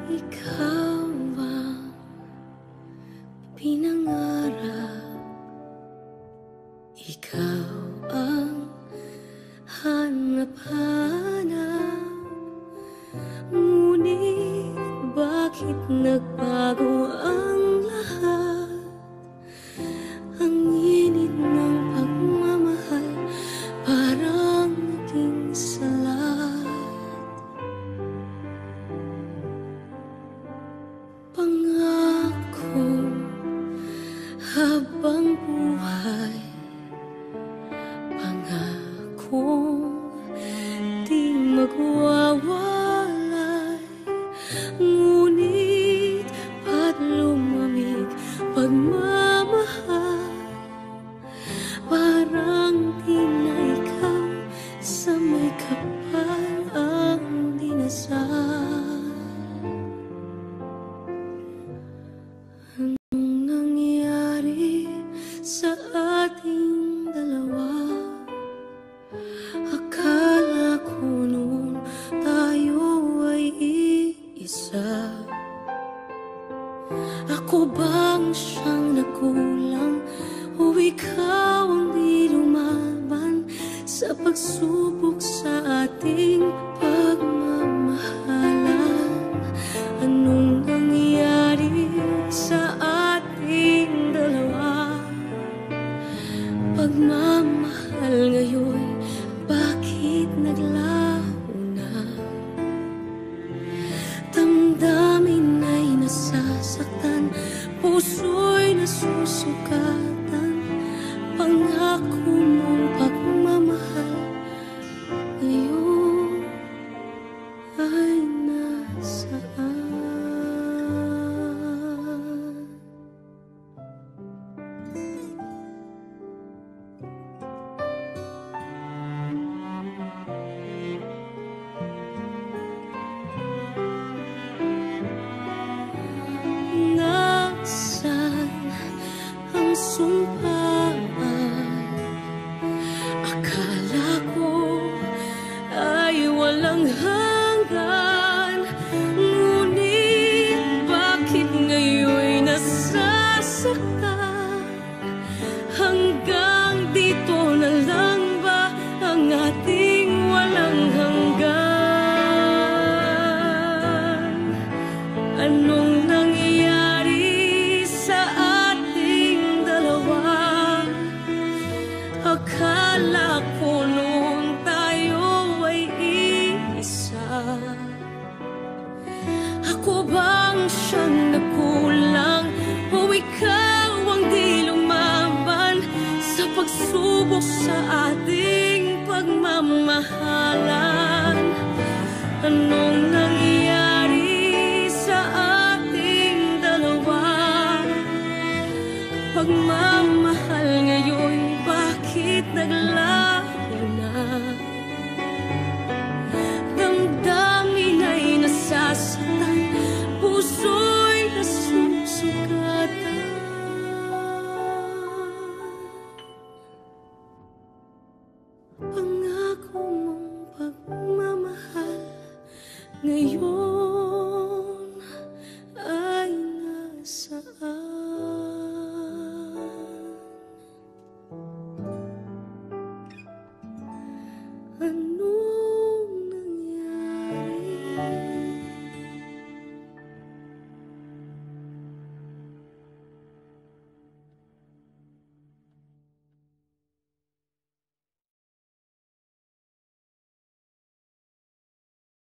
Ikaw ang pinangarap, ikaw ang hanap-hanap. Ngunit bakit nagbago ang lahat? Ang init ng pagmamahal parang naging salat. Pangako habang buhay, pangakong di magwawalay. Ngunit ba't lumamig pagmamahal? Parang di na ikaw sa may kapal ang dinasal. Anong nangyari sa ating dalawa? Akala ko noon tayo ay iisa. Ako bang siyang nakulang o ikaw ang di lumaban sa pagsubok sa ating pagmamahalan? Anong nangyari sa ating dalawa? Pagmamahal ngayon, bakit naglaho na? Damdamin ay nasasaktan, puso'y nasusukatan. Pangako mong pagmamahal ngayon ay nasaan? Nasaan ang sumpaan? Akala ko ay walang hanggan. Ngunit bakit ngayon'y nasasaktan? Hanggang dito na lang ba ang ating walang hanggan? Anong nangyayari sa ating dalawa? Akala ko noon tayo ay iisa. Ako bang siyang nakulang o ikaw ang di lumaban sa pagsubok sa ating pagmamahalan? Anong nangyayari sa ating dalawa? Pagmamahal ngayon, bakit naglaho na? Damdamin ay nasasaktan, puso'y nasusukatan. Pangako mong pagmamahal ngayon